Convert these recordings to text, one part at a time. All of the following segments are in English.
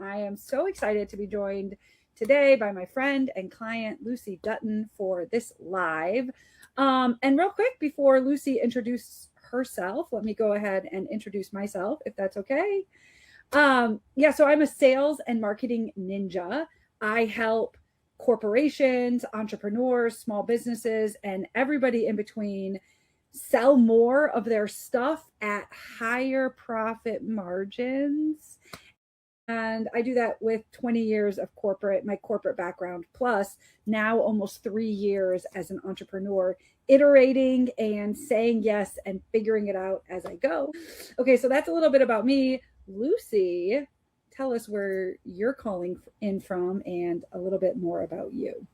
I am so excited to be joined today by my friend and client, Lucy Dutton, for this live. And real quick, before Lucy introduces herself, let me go ahead and introduce myself, if that's okay. So I'm a sales and marketing ninja. I help corporations, entrepreneurs, small businesses, and everybody in between sell more of their stuff at higher profit margins. And I do that with 20 years of my corporate background, plus now almost 3 years as an entrepreneur, iterating and saying yes and figuring it out as I go. Okay, so that's a little bit about me. Lucy, tell us where you're calling in from and a little bit more about you.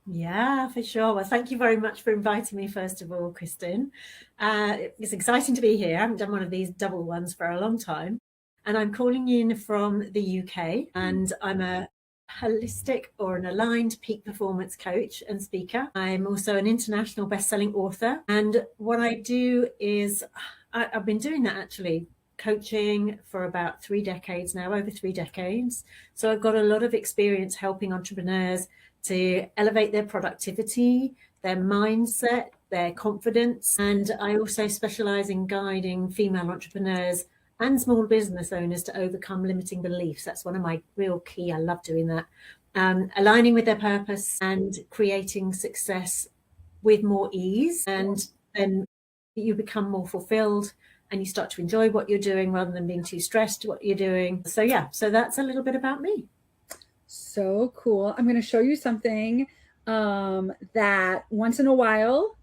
Yeah, for sure. Well, thank you very much for inviting me, first of all, Kristin. It's exciting to be here. I haven't done one of these double ones for a long time. And I'm calling in from the UK, and I'm a holistic or an aligned peak performance coach and speaker. I'm also an international best-selling author. And what I do is, I've been doing that actually, coaching for about 3 decades now, over 3 decades. So I've got a lot of experience helping entrepreneurs to elevate their productivity, their mindset, their confidence. And I also specialize in guiding female entrepreneurs and small business owners to overcome limiting beliefs. That's one of my real key. I love doing that. Aligning with their purpose and creating success with more ease. And then you become more fulfilled and you start to enjoy what you're doing rather than being too stressed what you're doing. So that's a little bit about me. So cool. I'm going to show you something that once in a while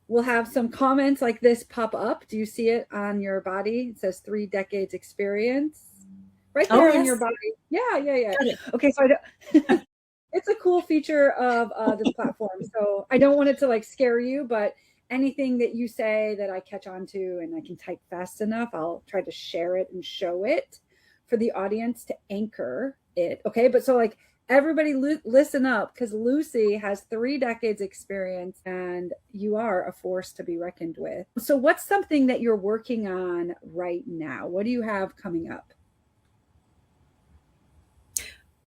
we'll have some comments like this pop up. Do you see it on your body? It says 3 decades experience right there on your body. Yeah. Okay, so it's a cool feature of this platform. So I don't want it to like scare you, but anything that you say that I catch on to and I can type fast enough, I'll try to share it and show it for the audience to anchor it. Okay, but so like everybody listen up, because Lucy has 3 decades experience and you are a force to be reckoned with. So what's something that you're working on right now? What do you have coming up?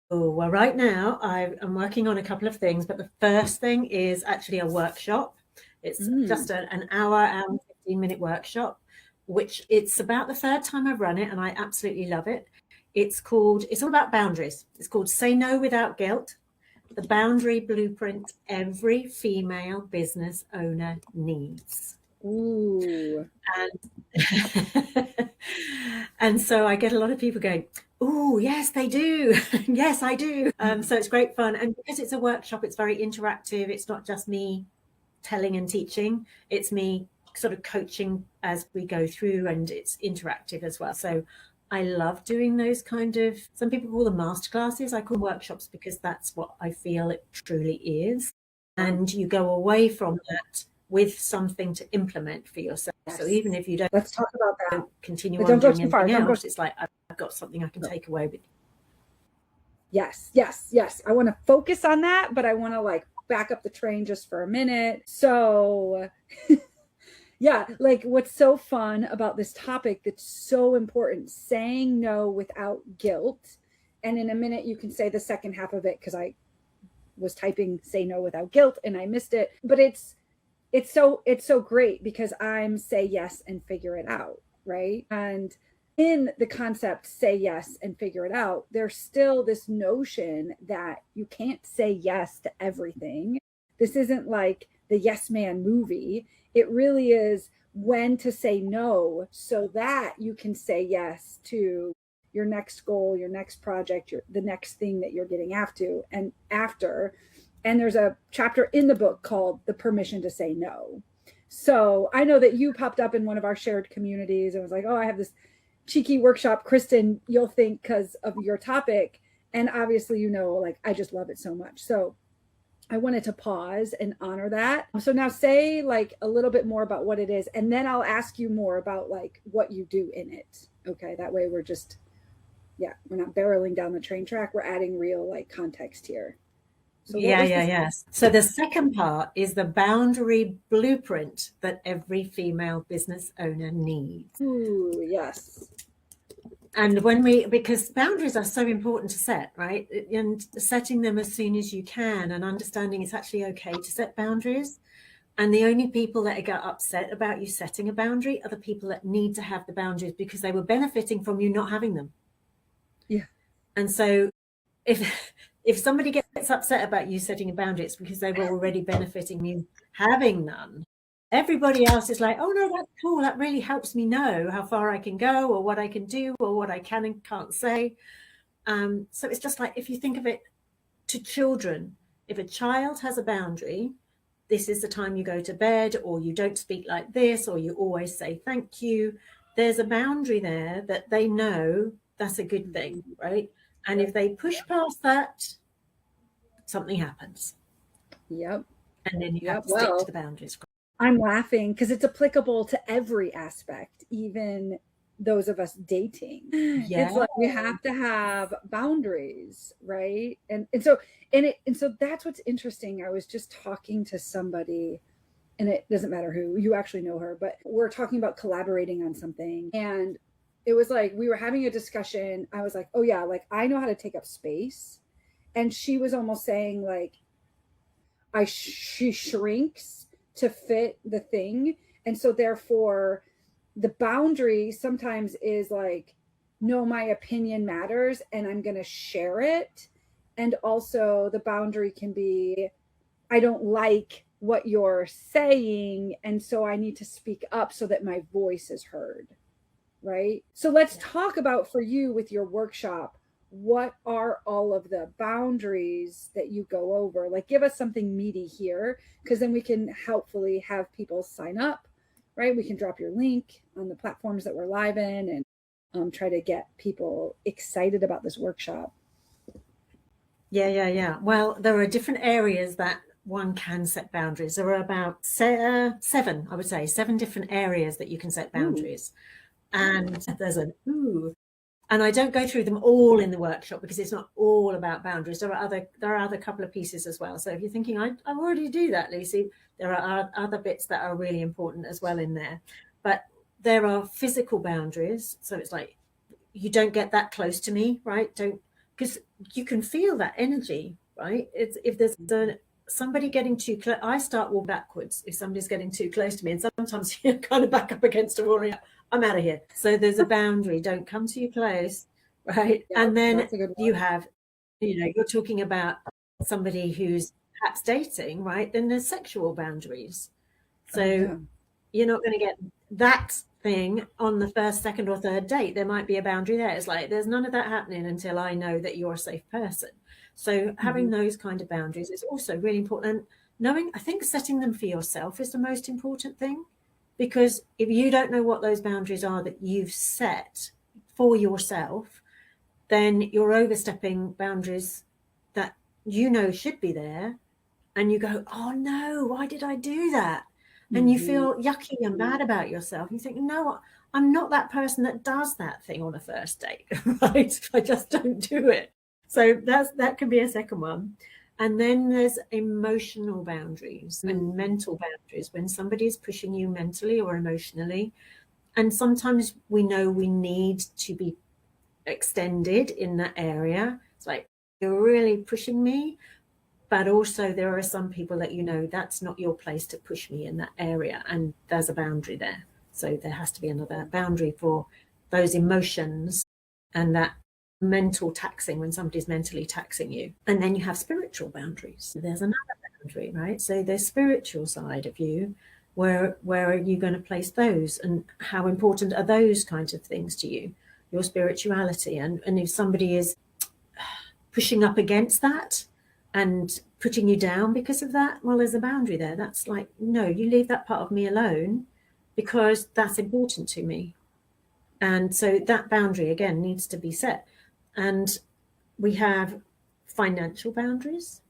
Oh, well, right now I'm working on a couple of things, but the first thing is actually a workshop. It's just an hour and 15-minute workshop, which it's about the 3rd time I've run it, and I absolutely love it. It's all about boundaries. It's called Say No Without Guilt, the boundary blueprint every female business owner needs. Ooh. And so I get a lot of people going, oh, yes, they do. Yes, I do. So it's great fun. And because it's a workshop, it's very interactive. It's not just me telling and teaching. It's me sort of coaching as we go through, and it's interactive as well. So I love doing those kind of, some people call them masterclasses. I call them workshops because that's what I feel it truly is. And you go away from that with something to implement for yourself. Yes. So even if you don't, let's talk about that. Continue on doing anything else, it's like I've got something I can take away with. Yes. I want to focus on that, but I want to like back up the train just for a minute. So yeah, like what's so fun about this topic that's so important, saying no without guilt. And in a minute, you can say the second half of it because I was typing say no without guilt and I missed it. But it's so great because I'm say yes and figure it out, right? And in the concept say yes and figure it out, there's still this notion that you can't say yes to everything. This isn't like the Yes Man movie. It really is when to say no so that you can say yes to your next goal, your next project, the next thing that you're getting after. And there's a chapter in the book called The Permission to Say No. So I know that you popped up in one of our shared communities and was like, oh, I have this cheeky workshop, Kristin, you'll think because of your topic. And obviously, like I just love it so much. So I wanted to pause and honor that. So now say like a little bit more about what it is, and then I'll ask you more about like what you do in it. Okay, that way we're not barreling down the train track. We're adding real like context here. So yes. So the second part is the boundary blueprint that every female business owner needs. Ooh, yes. And because boundaries are so important to set, right? And setting them as soon as you can, and understanding it's actually okay to set boundaries. And the only people that get upset about you setting a boundary are the people that need to have the boundaries because they were benefiting from you not having them. Yeah. And so if somebody gets upset about you setting a boundary, it's because they were already benefiting you having none. Everybody else is like, oh no, that's cool. That really helps me know how far I can go or what I can do or what I can and can't say. So it's just like, if you think of it to children, if a child has a boundary, this is the time you go to bed, or you don't speak like this, or you always say thank you. There's a boundary there that they know that's a good thing, right? And if they push past that, something happens. Yep. And then you have to stick to the boundaries. I'm laughing because it's applicable to every aspect, even those of us dating. Yeah. It's like we have to have boundaries, right? And so that's what's interesting. I was just talking to somebody, and it doesn't matter who, you actually know her, but we're talking about collaborating on something. And it was like we were having a discussion. I was like, oh yeah, like I know how to take up space. And she was almost saying like she shrinks to fit the thing. And so therefore the boundary sometimes is like, no, my opinion matters and I'm going to share it. And also the boundary can be, I don't like what you're saying, and so I need to speak up so that my voice is heard. Right? So let's talk about, for you with your workshop, what are all of the boundaries that you go over? Like, give us something meaty here, because then we can helpfully have people sign up, right? We can drop your link on the platforms that we're live in and try to get people excited about this workshop. Yeah. Well, there are different areas that one can set boundaries. There are about seven, I would say, 7 different areas that you can set boundaries. And there's and I don't go through them all in the workshop because it's not all about boundaries. There are other couple of pieces as well. So if you're thinking, I already do that, Lucy, there are other bits that are really important as well in there. But there are physical boundaries. So it's like, you don't get that close to me, right? Because you can feel that energy, right? If there's somebody getting too close, I start walking backwards if somebody's getting too close to me. And sometimes you kind of back up against a wall. I'm out of here. So there's a boundary. Don't come too close, right? Yeah, and then you have, you're talking about somebody who's perhaps dating, right? Then there's sexual boundaries. So you're not going to get that thing on the first, second, or third date. There might be a boundary there. It's like, there's none of that happening until I know that you're a safe person. So having those kind of boundaries is also really important. And I think setting them for yourself is the most important thing. Because if you don't know what those boundaries are that you've set for yourself, then you're overstepping boundaries that should be there. And you go, oh no, why did I do that? And you feel yucky and bad about yourself. You think, no, I'm not that person that does that thing on a first date, right? I just don't do it. So that could be a second one. And then there's emotional boundaries and mental boundaries when somebody's pushing you mentally or emotionally. And sometimes we know we need to be extended in that area. It's like, you're really pushing me. But also there are some people that that's not your place to push me in that area. And there's a boundary there. So there has to be another boundary for those emotions and that mental taxing, when somebody's mentally taxing you. And then you have spiritual boundaries. There's another boundary, right? So the spiritual side of you, where are you going to place those, and how important are those kinds of things to you, your spirituality? And if somebody is pushing up against that and putting you down because of that, well, there's a boundary there. That's like, no, you leave that part of me alone, because that's important to me. And so that boundary again needs to be set. And we have financial boundaries.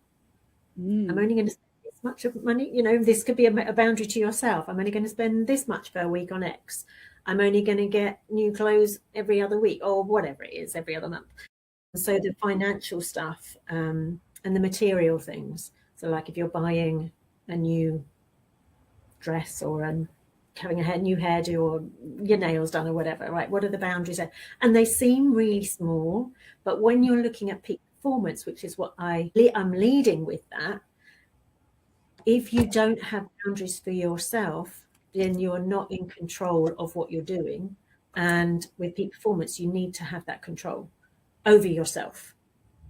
I'm only going to spend this much of money. This could be a boundary to yourself. I'm only going to spend this much per week on X. I'm only going to get new clothes every other week, or whatever it is, every other month. So the financial stuff and the material things. So like if you're buying a new dress or a having a new hairdo or your nails done or whatever, right? What are the boundaries there? And they seem really small, but when you're looking at peak performance, which is what I'm leading with that, if you don't have boundaries for yourself, then you're not in control of what you're doing. And with peak performance, you need to have that control over yourself,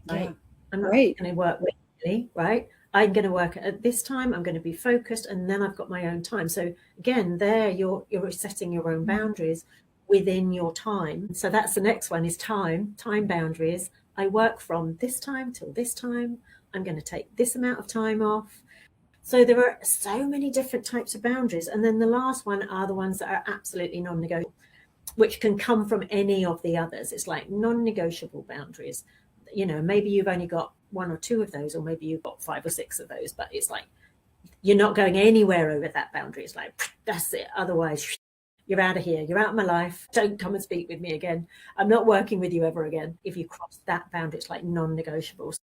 right? Yeah. I'm not Right. going to work weekly, right? I'm going to work at this time, I'm going to be focused, and then I've got my own time. So again, there you're setting your own boundaries within your time. So that's the next one, is time boundaries. I work from this time till this time. I'm going to take this amount of time off. So there are so many different types of boundaries. And then the last one are the ones that are absolutely non-negotiable, which can come from any of the others. It's like non-negotiable boundaries. You know, maybe you've only got one or two of those, or maybe you've got 5 or 6 of those, but it's like you're not going anywhere over that boundary. It's like, that's it. Otherwise, you're out of here. You're out of my life. Don't come and speak with me again. I'm not working with you ever again. If you cross that boundary, it's like non-negotiables.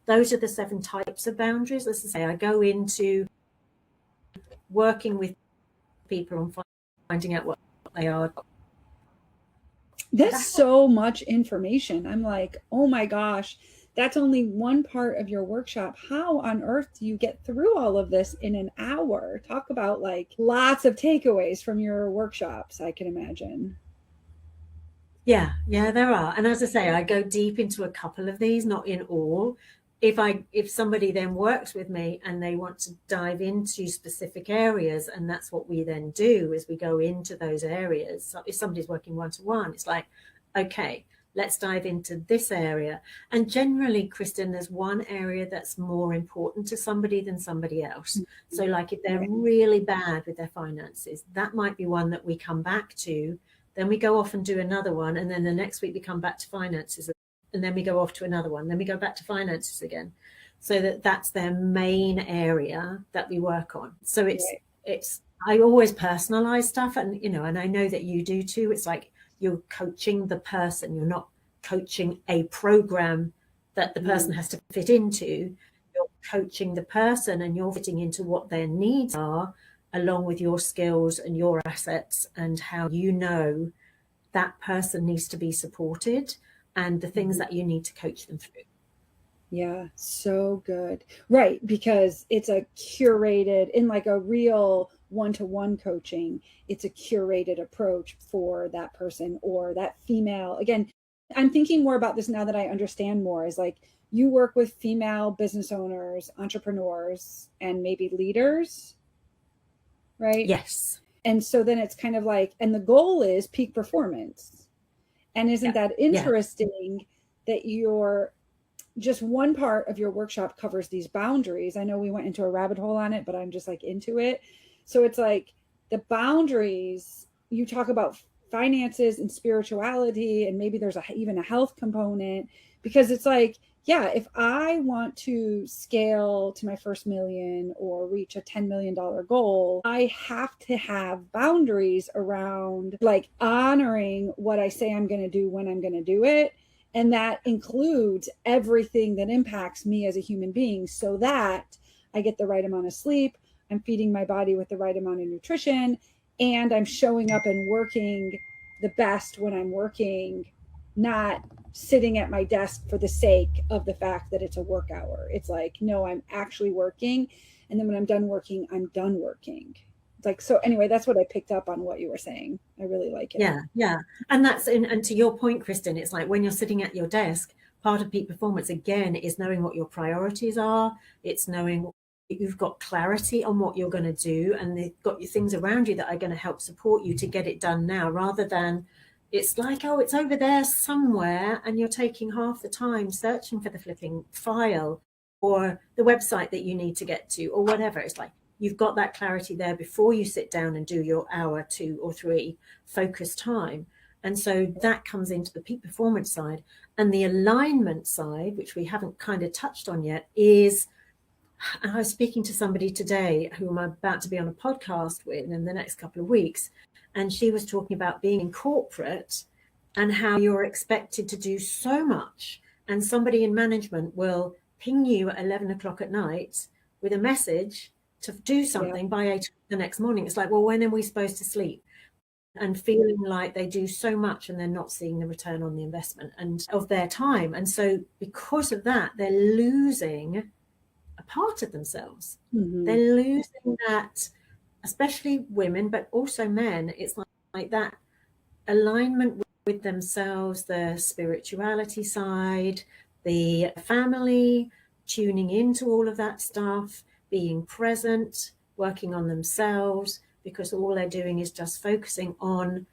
Those are the 7 types of boundaries. Let's say I go into working with people and finding out what they are. That's so much information. I'm like, oh my gosh, that's only one part of your workshop. How on earth do you get through all of this in an hour? Talk about like lots of takeaways from your workshops, I can imagine. Yeah, there are. And as I say, I go deep into a couple of these, not in all. If somebody then works with me and they want to dive into specific areas, and that's what we then do, is we go into those areas. So if somebody's working one-to-one, it's like, okay, let's dive into this area. And generally, Kristin, there's one area that's more important to somebody than somebody else. So like if they're really bad with their finances, that might be one that we come back to. Then we go off and do another one. And then the next week we come back to finances. And then we go off to another one. Then we go back to finances again. So that's their main area that we work on. So it's I always personalize stuff. And, you know, and I know that you do too. It's like you're coaching the person. You're not coaching a program that the person has to fit into. You're coaching the person, and you're fitting into what their needs are, along with your skills and your assets, and how you know that person needs to be supported, and the things that you need to coach them through. Yeah, so good. Right, because it's a curated, in like a real one-to-one coaching, it's a curated approach for that person or that female. Again, I'm thinking more about this now that I understand more, is like you work with female business owners, entrepreneurs, and maybe leaders, right? Yes. And so then it's kind of like, and the goal is peak performance. And isn't that interesting that you're just one part of your workshop covers these boundaries? I know we went into a rabbit hole on it, but I'm just like into it. So it's like the boundaries, you talk about finances and spirituality, and maybe there's even a health component, because it's like, yeah, if I want to scale to my first million or reach a $10 million goal, I have to have boundaries around like honoring what I say I'm going to do when I'm going to do it. And that includes everything that impacts me as a human being, so that I get the right amount of sleep, I'm feeding my body with the right amount of nutrition, and I'm showing up and working the best when I'm working, not sitting at my desk for the sake of the fact that it's a work hour. It's like, no, I'm actually working. And then when I'm done working, I'm done working. It's like, so anyway, that's what I picked up on what you were saying. I really like it. Yeah. And and to your point, Kristin, it's like when you're sitting at your desk, part of peak performance, again, is knowing what your priorities are. It's knowing you've got clarity on what you're going to do, and they've got your things around you that are going to help support you to get it done now, rather than it's like, oh, it's over there somewhere, and you're taking half the time searching for the flipping file or the website that you need to get to or whatever. It's like you've got that clarity there before you sit down and do your hour, 2 or 3 focus time. And so that comes into the peak performance side. And the alignment side, which we haven't kind of touched on yet, is, and I was speaking to somebody today who I'm about to be on a podcast with in the next couple of weeks, and she was talking about being in corporate and how you're expected to do so much, and somebody in management will ping you at 11 o'clock at night with a message to do something by 8 the next morning. It's like, well, when are we supposed to sleep? And feeling like they do so much and they're not seeing the return on the investment and of their time. And so because of that, they're losing a part of themselves. They're losing that, especially women, but also men. It's like that alignment with themselves, the spirituality side, the family, tuning into all of that stuff, being present, working on themselves, because all they're doing is just focusing on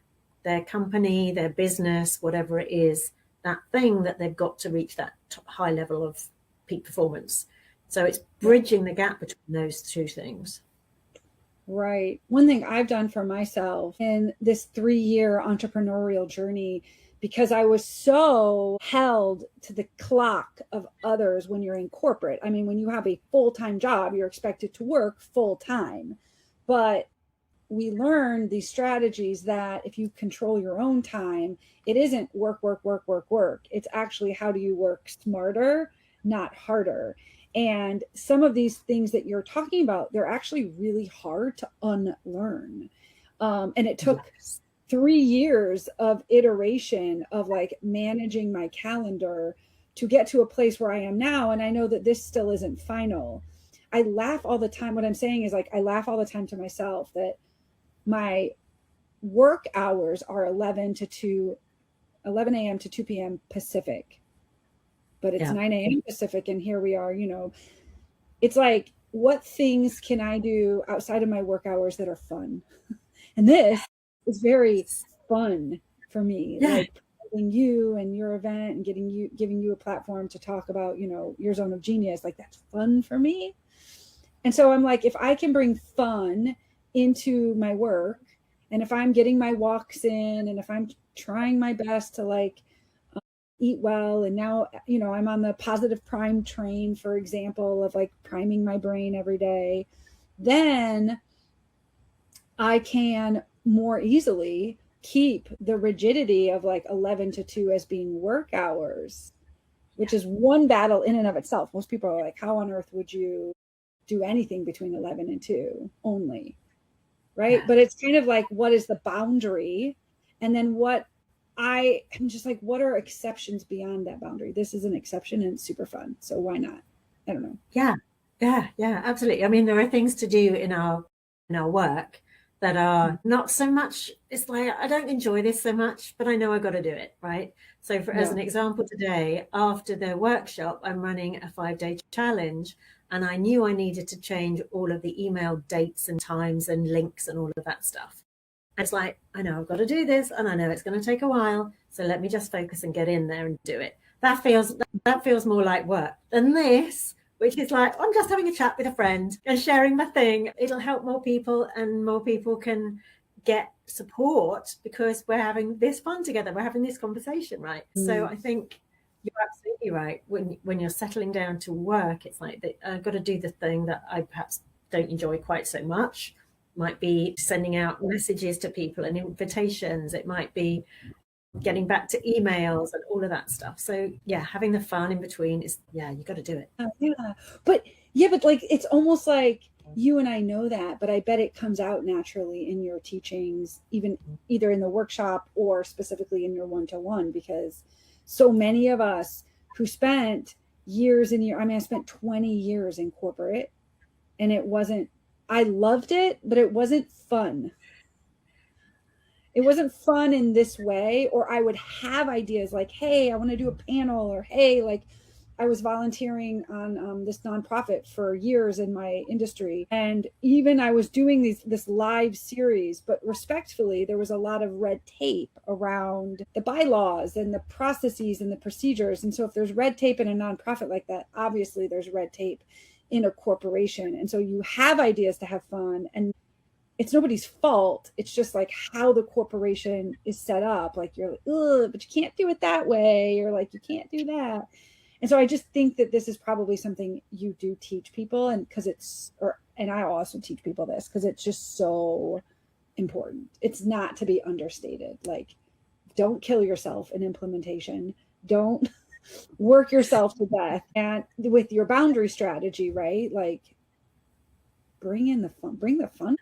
their company, their business, whatever it is, that thing that they've got to reach that high level of peak performance. So it's bridging the gap between those two things. Right. One thing I've done for myself in this 3-year entrepreneurial journey, because I was so held to the clock of others when you're in corporate. I mean, when you have a full-time job, you're expected to work full-time. But we learned these strategies that if you control your own time, it isn't work. It's actually, how do you work smarter, not harder? And some of these things that you're talking about, they're actually really hard to unlearn. And it took 3 years of iteration of like managing my calendar to get to a place where I am now. And I know that this still isn't final. I laugh all the time. What I'm saying is, like, I laugh all the time to myself that my work hours are 11 a.m. to 2 p.m. Pacific, but it's 9 a.m. Pacific. And here we are, it's like, what things can I do outside of my work hours that are fun? And this is very fun for me. Like promoting you and your event and giving you a platform to talk about, your zone of genius. Like, that's fun for me. And so I'm like, if I can bring fun into my work, and if I'm getting my walks in, and if I'm trying my best to like eat well, and now I'm on the positive prime train, for example, of like priming my brain every day, then I can more easily keep the rigidity of like 11 to 2 as being work hours, which is one battle in and of itself. Most people are like, how on earth would you do anything between 11 and 2 only? Right. But it's kind of like, what is the boundary? And then I'm just like, what are exceptions beyond that boundary? This is an exception and it's super fun. So why not? I don't know. Yeah, absolutely. I mean, there are things to do in our work that are not so much, it's like, I don't enjoy this so much, but I know I've got to do it. Right. So as an example, today, after the workshop, I'm running a 5-day challenge. And I knew I needed to change all of the email dates and times and links and all of that stuff. And it's like, I know I've got to do this, and I know it's going to take a while. So let me just focus and get in there and do it. That feels more like work than this, which is like, I'm just having a chat with a friend and sharing my thing. It'll help more people, and more people can get support because we're having this fun together. We're having this conversation, right? So I think you're absolutely right. When you're settling down to work, it's like I've got to do the thing that I perhaps don't enjoy quite so much. Might be sending out messages to people and invitations. It might be getting back to emails and all of that stuff. So having the fun in between is you got to do it. But like, it's almost like you and I know that, but I bet it comes out naturally in your teachings, even either in the workshop or specifically in your one-to-one, because so many of us who spent years and years, I spent 20 years in corporate, and I loved it, but it wasn't fun. It wasn't fun in this way. Or I would have ideas like, hey, I want to do a panel, or hey, like, I was volunteering on this nonprofit for years in my industry. And even I was doing this live series, but respectfully, there was a lot of red tape around the bylaws and the processes and the procedures. And so if there's red tape in a nonprofit like that, obviously there's red tape in a corporation. And so you have ideas to have fun, and it's nobody's fault. It's just like how the corporation is set up. Like, you're like, ugh, but you can't do it that way. Or like, you can't do that. And so I just think that this is probably something you do teach people, and and I also teach people this because it's just so important. It's not to be understated. Like, don't kill yourself in implementation. Don't work yourself to death. And with your boundary strategy, right? Like, bring the fun.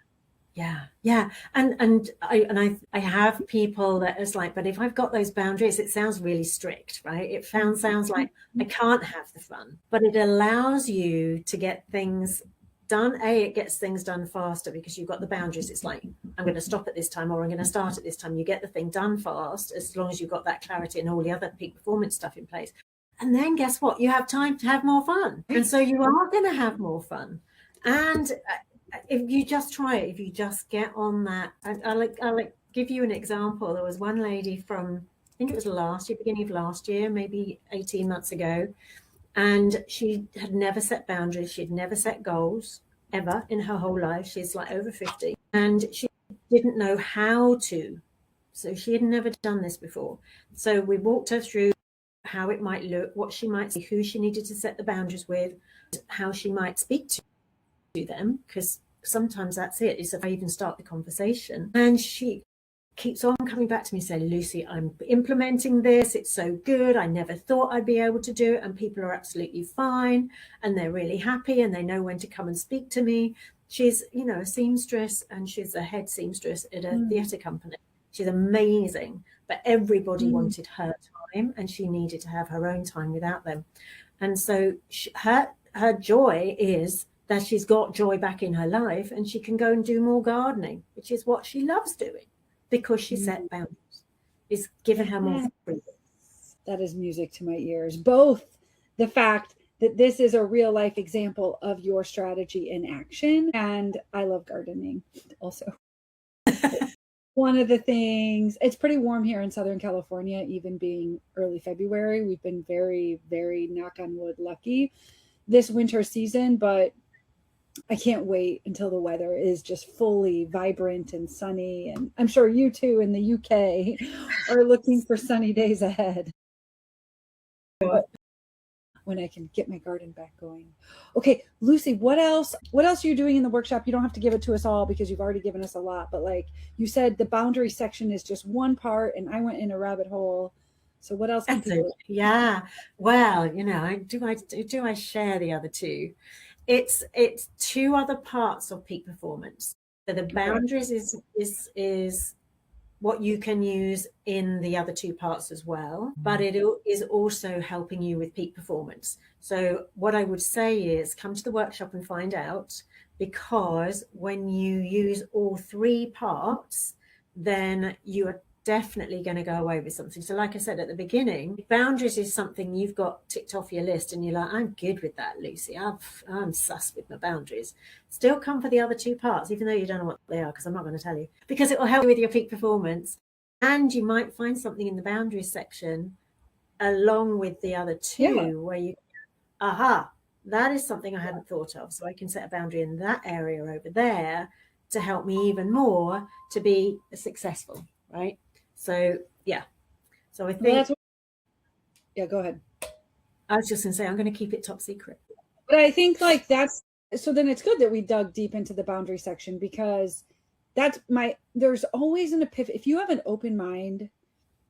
Yeah. And I have people that is like, but if I've got those boundaries, it sounds really strict, right? It sounds like I can't have the fun, but it allows you to get things done. It gets things done faster because you've got the boundaries. It's like, I'm going to stop at this time, or I'm going to start at this time. You get the thing done fast, as long as you've got that clarity and all the other peak performance stuff in place. And then guess what? You have time to have more fun. And so you are going to have more fun. And if you just try it, if you just get on that, I'll give you an example. There was one lady from, I think it was last year, beginning of last year, maybe 18 months ago, and she had never set boundaries. She'd never set goals ever in her whole life. She's like over 50, and she didn't know how to. So she had never done this before. So we walked her through how it might look, what she might see, who she needed to set the boundaries with, how she might speak to them, because sometimes that's it, is if I even start the conversation. And she keeps on coming back to me saying, Lucy, I'm implementing this, it's so good, I never thought I'd be able to do it, and people are absolutely fine and they're really happy and they know when to come and speak to me. She's, a seamstress, and she's a head seamstress at a theatre company. She's amazing, but everybody wanted her time and she needed to have her own time without them. And so her joy is that she's got joy back in her life, and she can go and do more gardening, which is what she loves doing, because she set boundaries. It's given her more freedom. That is music to my ears. Both the fact that this is a real life example of your strategy in action, and I love gardening also. One of the things, it's pretty warm here in Southern California, even being early February. We've been very, very, knock on wood, lucky this winter season, but I can't wait until the weather is just fully vibrant and sunny. And I'm sure you too in the UK are looking for sunny days ahead. When I can get my garden back going. Okay, Lucy, what else are you doing in the workshop? You don't have to give it to us all because you've already given us a lot, but like you said, the boundary section is just one part, and I went in a rabbit hole. So what else can people do? Yeah. Well, do I share the other two? It's two other parts of peak performance. So the boundaries is what you can use in the other two parts as well, but it is also helping you with peak performance. So what I would say is come to the workshop and find out, because when you use all three parts, then you are definitely going to go away with something. So like I said at the beginning, boundaries is something you've got ticked off your list and you're like, I'm good with that, Lucy. I'm sus with my boundaries. Still come for the other two parts, even though you don't know what they are, because I'm not going to tell you, because it will help you with your peak performance. And you might find something in the boundaries section along with the other two where you, that is something I hadn't thought of. So I can set a boundary in that area over there to help me even more to be successful, right? So, yeah. So I think... go ahead. I was just going to say, I'm going to keep it top secret. But I think like that's... So then it's good that we dug deep into the boundary section, because there's always an epiphany. If you have an open mind,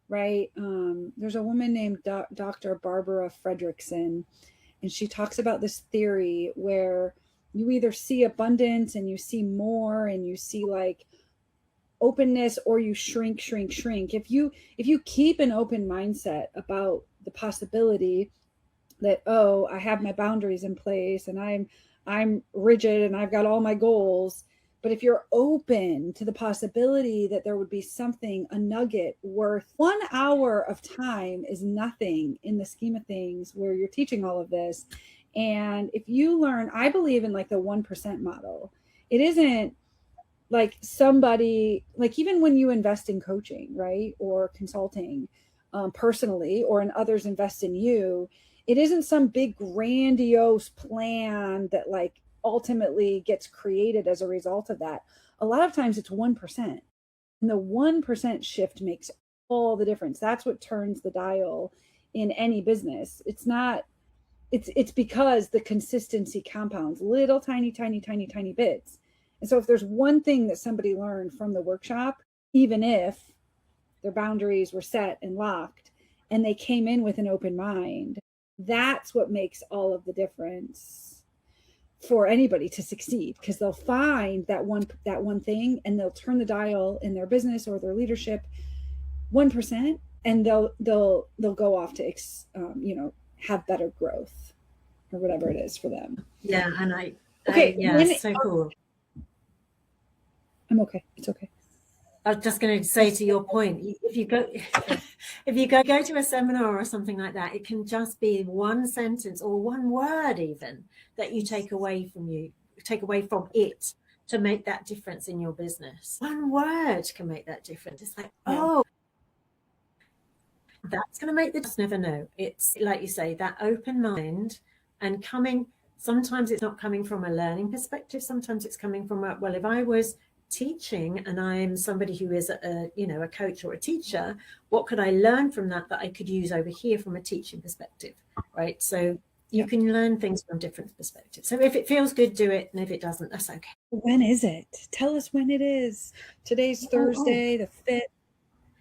right? There's a woman named Dr. Barbara Fredrickson, and she talks about this theory where you either see abundance and you see more and you see like openness, or you shrink. If you keep an open mindset about the possibility that, I have my boundaries in place and I'm rigid and I've got all my goals, but if you're open to the possibility that there would be something, a nugget worth 1 hour of time is nothing in the scheme of things where you're teaching all of this. And if you learn, I believe in like the 1% model. It isn't like somebody, like even when you invest in coaching, right, or consulting personally, or in others invest in you, it isn't some big grandiose plan that like ultimately gets created as a result of that. A lot of times it's 1%, and the 1% shift makes all the difference. That's what turns the dial in any business. It's because the consistency compounds little tiny bits. And so if there's one thing that somebody learned from the workshop, even if their boundaries were set and locked and they came in with an open mind, that's what makes all of the difference. for anybody to succeed, because they'll find that one thing and they'll turn the dial in their business or their leadership 1%, and they'll go off to have better growth or whatever it is for them. Yeah, and so cool. I'm okay. It's okay. I was just going to say, to your point, if you go to a seminar or something like that, it can just be one sentence or one word even that you take away from it to make that difference in your business. One word can make that difference. It's like, oh, that's going to make the just never know. It's like you say, that open mind, and sometimes it's not coming from a learning perspective. Sometimes it's coming from if I was teaching and I'm somebody who is a coach or a teacher, what could I learn from that I could use over here from a teaching perspective, right? So you can learn things from different perspectives. So if it feels good, do it, and if it doesn't, that's okay. When is it? Tell us when it is. Today's Thursday, the 5th.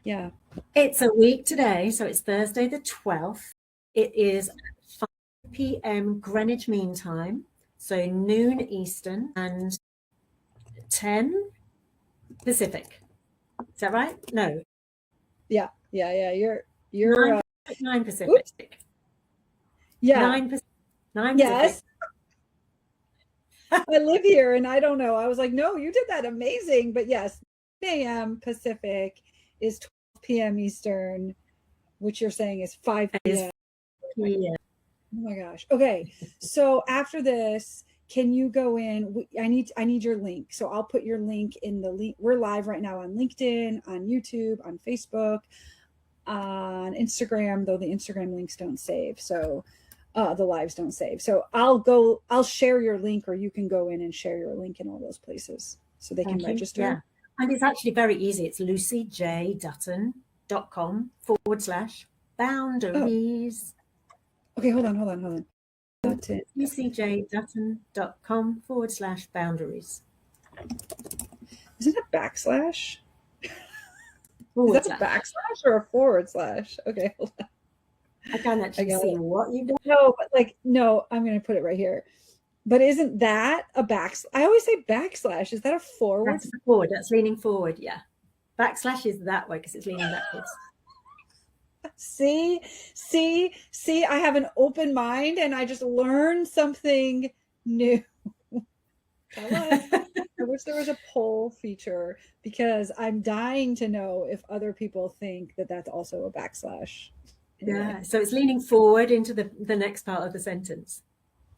Yeah, it's a week today, so it's Thursday the 12th. It is 5 p.m. Greenwich Mean Time, so noon Eastern and 10 Pacific. Is that right? No. Yeah. You're 9 Pacific. Oops. Yeah. 9 Pacific. Yes. I live here and I don't know. I was like, no, you did that amazing. But yes, 9 a.m. Pacific is 12 p.m. Eastern, which you're saying is 5 p.m. Yeah. Oh my gosh. Okay. So after this, can you go in? I need your link. So I'll put your link in the link. We're live right now on LinkedIn, on YouTube, on Facebook, on Instagram, though the Instagram links don't save. So the lives don't save. So I'll share your link, or you can go in and share your link in all those places so they can register. Yeah. And it's actually very easy. It's lucyjdutton.com/boundaries. Oh. Okay, hold on. lucyjdutton.com/boundaries. Is it a backslash? Is that a backslash or a forward slash? Okay, hold on. I can't actually see what you've done. No, I'm going to put it right here. But isn't that a backslash? I always say backslash. Is that a forward? That's forward. That's leaning forward. Yeah. Backslash is that way because it's leaning backwards. See, I have an open mind and I just learned something new. I wish there was a poll feature, because I'm dying to know if other people think that that's also a backslash. Anyway. Yeah, so it's leaning forward into the next part of the sentence.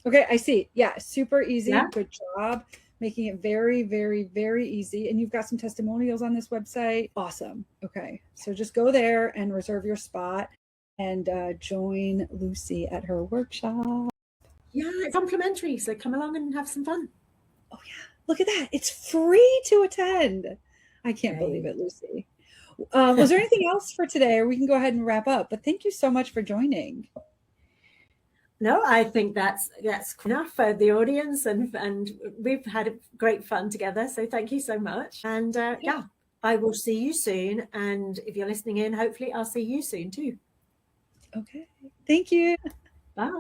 Okay, I see. Yeah, super easy. Yeah. Good job making it very, very, very easy. And you've got some testimonials on this website. Awesome. Okay, so just go there and reserve your spot and join Lucy at her workshop. Yeah, it's complimentary, so come along and have some fun. Oh yeah, look at that. It's free to attend. I can't believe it, Lucy. Was there anything else for today, or we can go ahead and wrap up? But thank you so much for joining. No, I think that's enough for the audience, and we've had great fun together. So thank you so much. And yeah, I will see you soon. And if you're listening in, hopefully I'll see you soon too. Okay. Thank you. Bye.